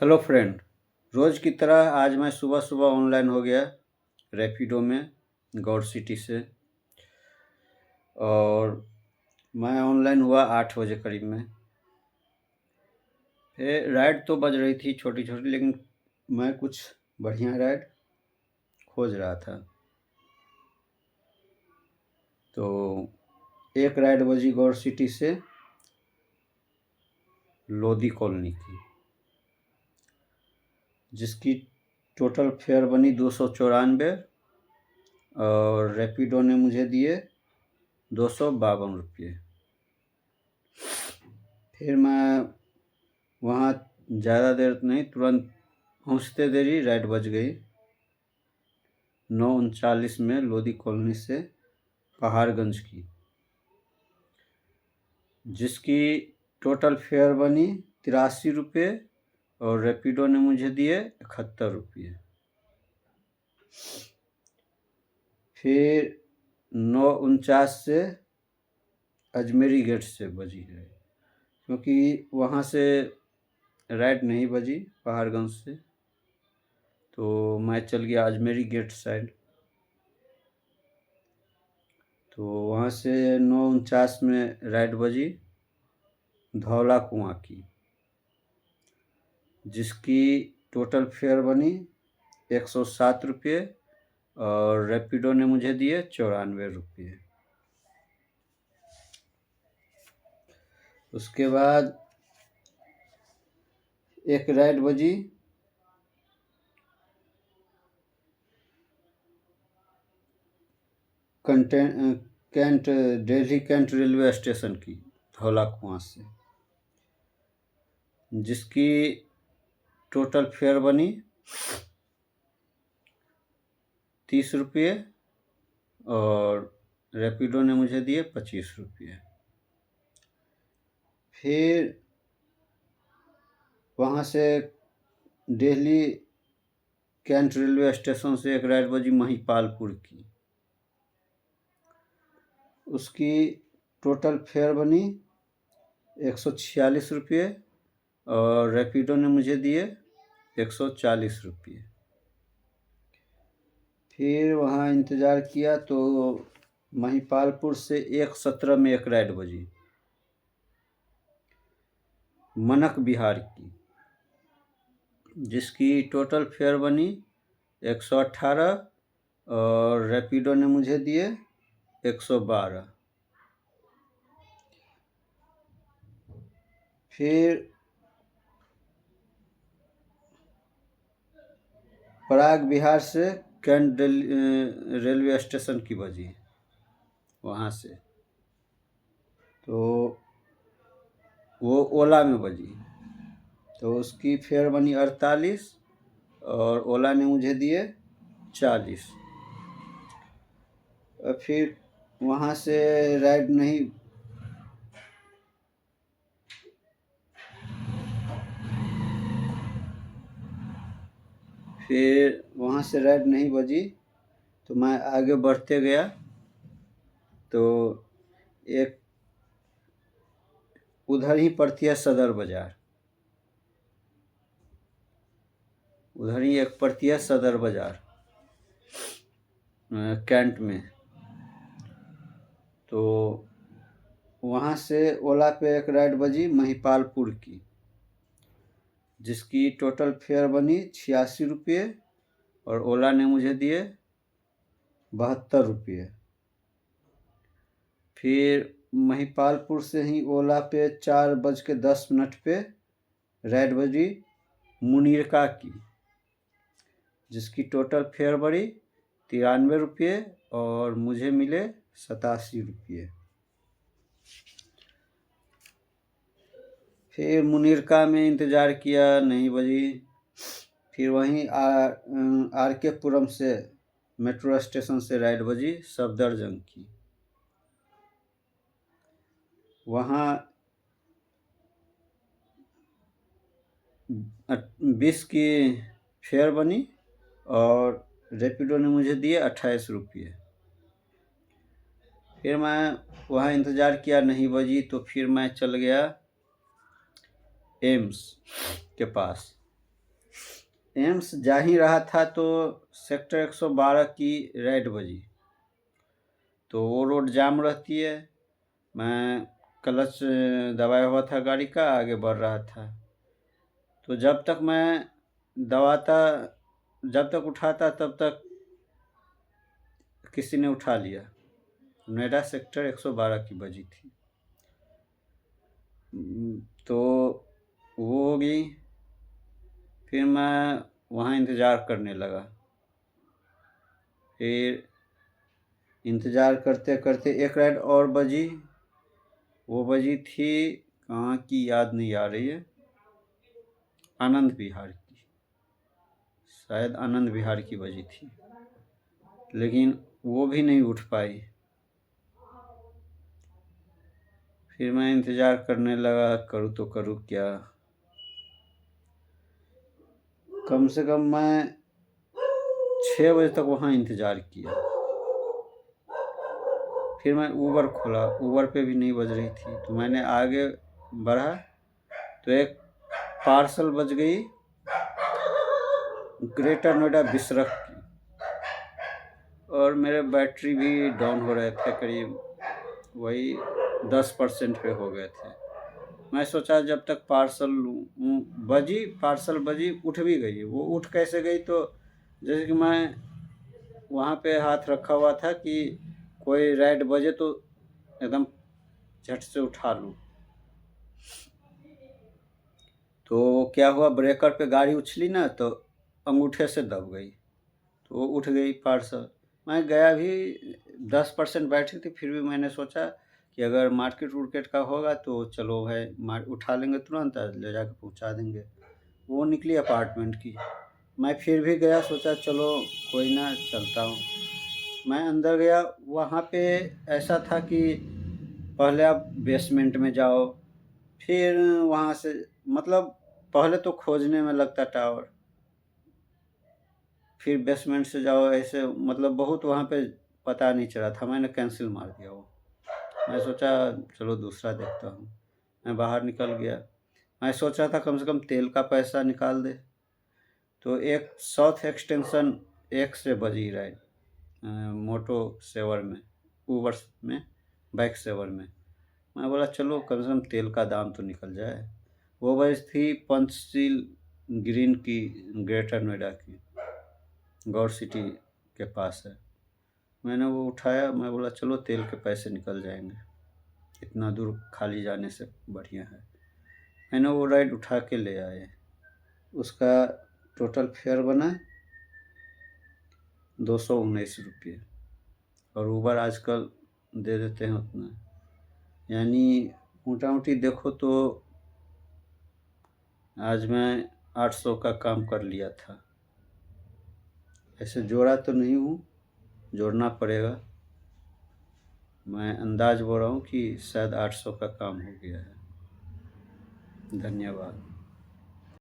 Hello friend. रोज़ की तरह आज मैं सुबह सुबह ऑनलाइन हो गया रैपिडो में गौर सिटी से। और मैं ऑनलाइन हुआ 8 बजे करीब में। फिर राइड तो बज रही थी छोटी छोटी, लेकिन मैं कुछ बढ़िया राइड खोज रहा था। तो एक राइड बजी गौर सिटी से लोधी कॉलोनी की, जिसकी टोटल फेयर बनी 294 और रैपिडो ने मुझे दिए 252 रुपये। फिर मैं वहाँ ज़्यादा देर नहीं, तुरंत पहुँचते देरी राइड बज गई 9:39 में लोधी कॉलोनी से पहाड़गंज की, जिसकी टोटल फेयर बनी 83 रुपये और रैपिडो ने मुझे दिए 71 रुपये। फिर 9:49 से अजमेरी गेट से बजी है, क्योंकि वहाँ से राइड नहीं बजी पहाड़गंज से, तो मैं चल गया अजमेरी गेट साइड। तो वहाँ से 9:49 में राइड बजी धौला कुआं की, जिसकी टोटल फेयर बनी 107 रुपये और रैपिडो ने मुझे दिए 94 रुपये। उसके बाद एक राइड बजी cantt Delhi cantt railway station की धौला कुआं से, जिसकी टोटल फेयर बनी 30 रुपये और रैपिडो ने मुझे दिए 25 रुपये। फिर वहाँ से दिल्ली कैंट रेलवे स्टेशन से एक राइड बजी महिपालपुर की, उसकी टोटल फेयर बनी 146 रुपये और रैपिडो ने मुझे दिए 140 रुपये। फिर वहाँ इंतज़ार किया तो महिपालपुर से 1:17 में एक राइड बजी मनक बिहार की, जिसकी टोटल फेयर बनी 118 और रैपिडो ने मुझे दिए 112। फिर पराग बिहार से कैंट रेलवे स्टेशन की बजी वहाँ से, तो वो ओला में बजी, तो उसकी फेयर बनी 48 और ओला ने मुझे दिए 40। फिर वहाँ से राइड नहीं बजी, तो मैं आगे बढ़ते गया। तो एक उधर ही पड़ती है सदर बाज़ार, उधर ही एक पड़ती है सदर बाज़ार कैंट में। तो वहाँ से ओला पे एक राइड बजी महिपालपुर की, जिसकी टोटल फेयर बनी 86 रुपये और ओला ने मुझे दिए 72 रुपये। फिर महिपालपुर से ही ओला पे 4:10 पे राइड बजी मुनीरका की, जिसकी टोटल फेयर बड़ी 93 रुपये और मुझे मिले 87 रुपये। फिर मुनीरका में इंतज़ार किया, नहीं बजी। फिर वहीं आर के पुरम से मेट्रो स्टेशन से राइड बजी सफदरजंग की, वहाँ 20 की फेयर बनी और रैपिडो ने मुझे दिए 28 रुपये। फिर मैं वहाँ इंतज़ार किया, नहीं बजी, तो फिर मैं चल गया एम्स के पास, एम्स जा ही रहा था तो सेक्टर 112 की रेड बजी, तो वो रोड जाम रहती है। मैं क्लच दबाया हुआ था गाड़ी का, आगे बढ़ रहा था। तो जब तक मैं दबाता, जब तक उठाता, तब तक किसी ने उठा लिया। नोएडा सेक्टर 112 की बजी थी। तो वो हो गई। फिर मैं वहाँ इंतज़ार करने लगा। फिर इंतज़ार करते करते एक राइड और बजी। वो बजी थी कहाँ की याद नहीं आ रही है, आनंद विहार की, शायद आनंद विहार की बजी थी, लेकिन वो भी नहीं उठ पाई। फिर मैं इंतज़ार करने लगा, करूँ तो करूँ क्या। कम से कम मैं 6 बजे तक वहाँ इंतज़ार किया। फिर मैं ऊबर खोला, ऊबर पे भी नहीं बज रही थी, तो मैंने आगे बढ़ा तो एक पार्सल बज गई ग्रेटर नोएडा बिसरख की, और मेरे बैटरी भी डाउन हो रहे थे, करीब वही 10% पे हो गए थे। मैं सोचा जब तक पार्सल बजी, पार्सल बजी, उठ भी गई। वो उठ कैसे गई, तो जैसे कि मैं वहाँ पे हाथ रखा हुआ था कि कोई राइड बजे तो एकदम झट से उठा लूँ। तो क्या हुआ, ब्रेकर पे गाड़ी उछली ना, तो अंगूठे से दब गई, तो वो उठ गई पार्सल। मैं गया भी 10% बैटरी थी, फिर भी मैंने सोचा कि अगर मार्केट उर्केट का होगा तो चलो भाई उठा लेंगे, तुरंत ले जाकर पहुंचा देंगे। वो निकली अपार्टमेंट की। मैं फिर भी गया, सोचा चलो कोई ना, चलता हूँ। मैं अंदर गया, वहाँ पे ऐसा था कि पहले आप बेसमेंट में जाओ, फिर वहाँ से मतलब पहले तो खोजने में लगता टावर, फिर बेसमेंट से जाओ, ऐसे मतलब बहुत वहाँ पे पता नहीं चला था। मैंने कैंसिल मार दिया वो। मैं सोचा चलो दूसरा देखता हूँ। मैं बाहर निकल गया। मैं सोच रहा था कम से कम तेल का पैसा निकाल दे। तो एक साउथ एक्सटेंशन एक से बजी राइड, मोटो सेवर में, ऊबर में, बाइक सेवर में। मैं बोला चलो कम से कम तेल का दाम तो निकल जाए। वो बस थी पंचशील ग्रीन की, ग्रेटर नोएडा की, गौर सिटी के पास है। मैंने वो उठाया, मैं बोला चलो तेल के पैसे निकल जाएंगे, इतना दूर खाली जाने से बढ़िया है। मैंने वो राइड उठा के ले आए। उसका टोटल फेयर बना 219 रुपये, और ऊबर आजकल दे देते हैं उतना। यानी मोटा मोटी देखो तो आज मैं 800 का काम कर लिया था। ऐसे जोड़ा तो नहीं हूँ, जोड़ना पड़ेगा। मैं अंदाज बोल रहा हूँ कि शायद 800 का काम हो गया है। धन्यवाद।